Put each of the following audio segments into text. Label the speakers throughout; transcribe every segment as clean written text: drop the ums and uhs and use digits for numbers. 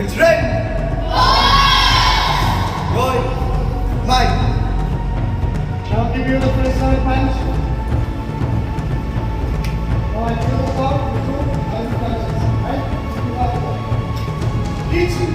Speaker 1: It's red. Roy, Mike.
Speaker 2: I'll give you the first side punch. Alright, to the top, and punches. Right? Easy.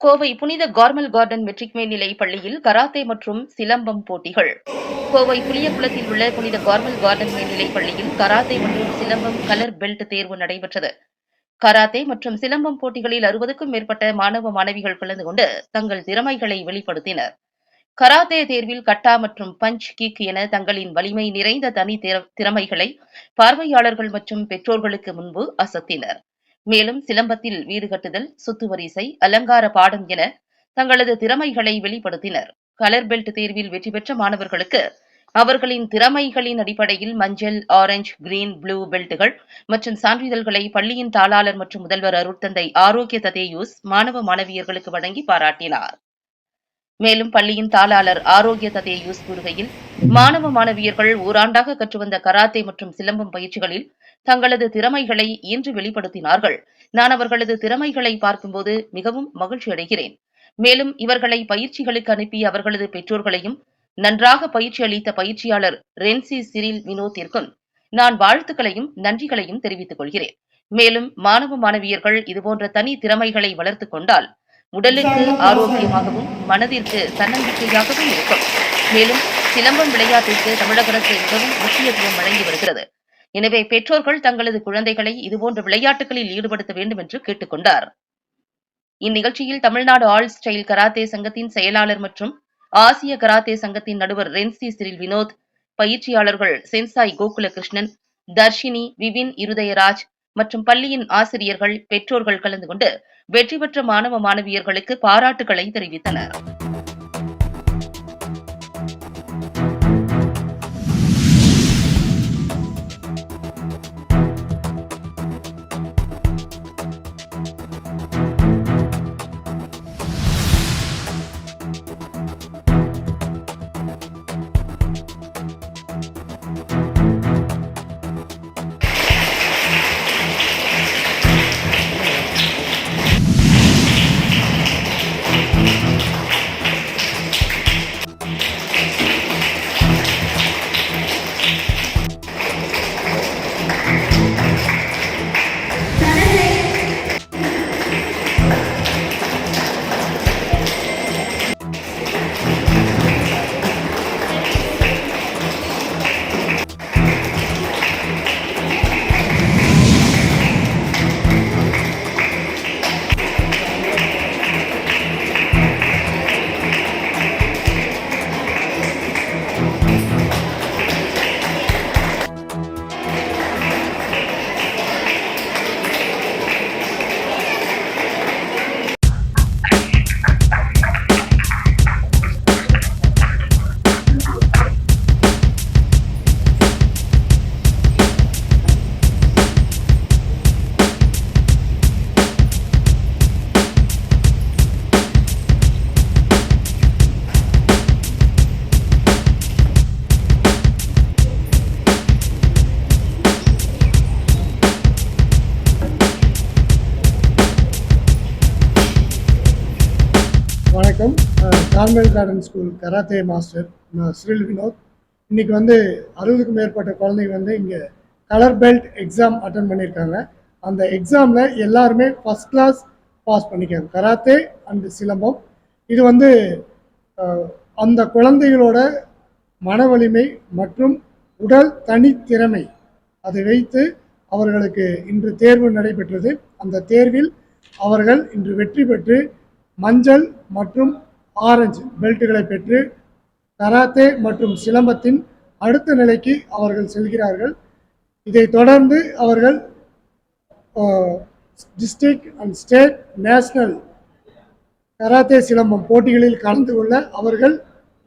Speaker 3: Kovai புனித Carmel garden matric மேல்நிலை பள்ளியில் karate மற்றும் சிலம்பம் போட்டிகள். கோவை புளியகுளத்தில் உள்ள புனித Carmel garden மேல்நிலை பள்ளியில் கராத்தே மற்றும் சிலம்பம் கலர் பெல்ட் தேர்வு நடைபெற்றது. கராத்தே மற்றும் சிலம்பம் போட்டிகளில் 60க்கும் மேற்பட்ட மாணவ மாணவிகள் கலந்து கொண்டு தங்கள் திறமைகளை வெளிப்படுத்தினர். கராத்தே தேர்வில் கட்டா மற்றும் பஞ்ச் கிக் என தங்களின் வலிமை நிறைந்த தனி திறமைகளை பார்வையாளர்கள் மற்றும் பெற்றோர்களுக்கு முன்பு அசத்தினர். மேலும் சிலம்பத்தில் வீடு கட்டுதல், சுத்துவரிசை, அலங்கார பாடம் என தங்களது திறமைகளை வெளிப்படுத்தினர். கலர் பெல்ட் தேர்வில் வெற்றி பெற்ற மாணவர்களுக்கு அவர்களின் திறமைகளின் அடிப்படையில் மஞ்சள், ஆரஞ்சு, கிரீன், ப்ளூ பெல்ட்டுகள் மற்றும் சான்றிதழ்களை பள்ளியின் தாளாளர் மற்றும் முதல்வர் அருட்தந்தை ஆரோக்கிய ததேயூஸ் மாணவ மாணவியர்களுக்கு வழங்கி பாராட்டினார். மேலும் பள்ளியின் தாளாளர் ஆரோக்கிய ததேயூஸ் கூறுகையில், மாணவ மாணவியர்கள் ஓராண்டாக கற்றுவந்த கராத்தே மற்றும் சிலம்பம் பயிற்சிகளில் தங்களது திறமைகளை இன்று வெளிப்படுத்தினார்கள். நான் அவர்களது திறமைகளை பார்க்கும்போது மிகவும் மகிழ்ச்சி அடைகிறேன். மேலும் இவர்களை பயிற்சிகளுக்கு அனுப்பிய அவர்களது பெற்றோர்களையும் நன்றாக பயிற்சி அளித்த பயிற்சியாளர் ரென்சி சிரில் வினோத்திற்கும் நான் வாழ்த்துக்களையும் நன்றிகளையும் தெரிவித்துக் கொள்கிறேன். மேலும் மாணவ மாணவியர்கள் இதுபோன்ற தனி திறமைகளை வளர்த்துக் கொண்டால் உடலுக்கு ஆரோக்கியமாகவும் மனதிற்கு தன்னம்பிக்கையாகவும் இருக்கும். மேலும் சிலம்பம் விளையாட்டிற்கு தமிழக அரசு மிகவும் முக்கியத்துவம் வழங்கி வருகிறது. எனவே பெற்றோர்கள் தங்களது குழந்தைகளை இதுபோன்ற விளையாட்டுகளில் ஈடுபடுத்த வேண்டும் என்று கேட்டுக் கொண்டார். இந்நிகழ்ச்சியில் தமிழ்நாடு ஆல் ஸ்டைல் கராத்தே சங்கத்தின் செயலாளர் மற்றும் ஆசிய கராத்தே சங்கத்தின் நடுவர் ரென்சி சிரில் வினோத், பயிற்சியாளர்கள் சென்சாய் கோகுலகிருஷ்ணன், தர்ஷினி, விபின் இருதயராஜ் மற்றும் பள்ளியின் ஆசிரியர்கள், பெற்றோர்கள் கலந்து கொண்டு வெற்றி பெற்ற மாணவ மாணவியர்களுக்கு பாராட்டுகளை தெரிவித்தனர்.
Speaker 2: Carmel garden school karate master Cyril Vinod. இன்றைக்கி 60க்கும் மேற்பட்ட குழந்தைங்க இங்கே கலர் பெல்ட் எக்ஸாம் அட்டன் பண்ணியிருக்காங்க. அந்த எக்ஸாமில் எல்லாருமே ஃபஸ்ட் கிளாஸ் பாஸ் பண்ணிக்காங்க, கராத்தே அண்டு சிலம்பம். இது அந்த குழந்தைகளோட மன வலிமை மற்றும் உடல் தனித்திறமை அதை வைத்து அவர்களுக்கு இன்று தேர்வு நடைபெற்றது. அந்த தேர்வில் அவர்கள் இன்று வெற்றி பெற்று மஞ்சள் மற்றும் ஆரஞ்சு பெல்ட்டுகளை பெற்று கராத்தே மற்றும் சிலம்பத்தின் அடுத்த நிலைக்கு அவர்கள் செல்கிறார்கள். இதை தொடர்ந்து அவர்கள் district and state national karate silambam போட்டிகளில் கலந்து கொள்ள அவர்கள்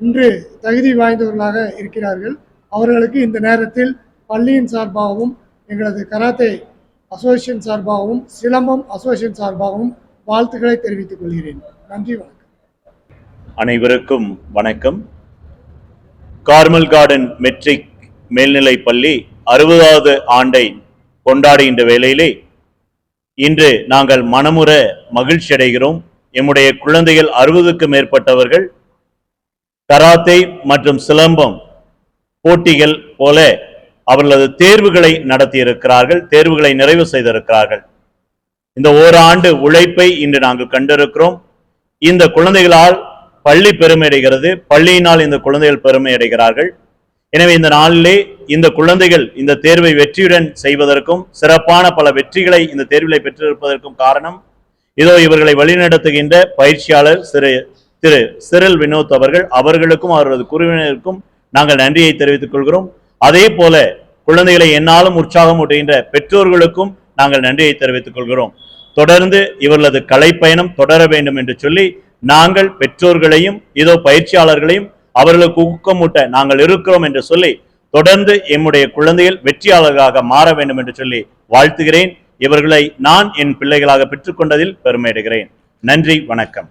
Speaker 2: இன்று தகுதி வாய்ந்தவர்களாக இருக்கிறார்கள். அவர்களுக்கு இந்த நேரத்தில் பள்ளியின் சார்பாகவும் எங்களது கராத்தே அசோசியேஷன் சார்பாகவும் சிலம்பம் அசோசியேஷன் சார்பாகவும் வாழ்த்துக்களை தெரிவித்துக் கொள்கிறேன். நன்றி, வணக்கம்.
Speaker 4: அனைவருக்கும் வணக்கம். கார்மல் கார்டன் மெட்ரிக் மேல்நிலை பள்ளி 60வது ஆண்டை கொண்டாடுகின்ற வேளையிலே இன்று நாங்கள் மனமுற மகிழ்ச்சி அடைகிறோம். எம்முடைய குழந்தைகள் 60க்கும் மேற்பட்டவர்கள் கராத்தே மற்றும் சிலம்பம் போட்டிகள் போல அவர்களது தேர்வுகளை நடத்தியிருக்கிறார்கள், தேர்வுகளை நிறைவு செய்திருக்கிறார்கள். இந்த ஓராண்டு உழைப்பை இன்று நாங்கள் கண்டிருக்கிறோம். இந்த குழந்தைகளால் பள்ளி பெருமை அடைகிறது, பள்ளியினால் இந்த குழந்தைகள் பெருமை அடைகிறார்கள். எனவே இந்த நாளிலே இந்த குழந்தைகள் இந்த தேர்வை வெற்றியுடன் செய்வதற்கும் சிறப்பான பல வெற்றிகளை இந்த தேர்வில் பெற்றிருப்பதற்கும் காரணம் இதோ இவர்களை வழிநடத்துகின்ற பயிற்சியாளர் திரு சிரில் வினோத் அவர்களுக்கும் அவரது குழுவினருக்கும் நாங்கள் நன்றியை தெரிவித்துக் கொள்கிறோம். அதே போல குழந்தைகளை என்னாலும் உற்சாகம் ஊட்டுகின்ற பெற்றோர்களுக்கும் நாங்கள் நன்றியை தெரிவித்துக் கொள்கிறோம். தொடர்ந்து இவர்களது கலைப்பயணம் தொடர வேண்டும் என்று சொல்லி நாங்கள் பெற்றோர்களையும் இதோ பயிற்சியாளர்களையும் அவர்களுக்கு ஊக்கமூட்ட நாங்கள் இருக்கிறோம் என்று சொல்லி தொடர்ந்து எம்முடைய குழந்தைகள் வெற்றியாளர்களாக மாற வேண்டும் என்று சொல்லி வாழ்த்துகிறேன். இவர்களை நான் என் பிள்ளைகளாக பெற்றுக்கொண்டதில் பெருமை அடைகிறேன். நன்றி, வணக்கம்.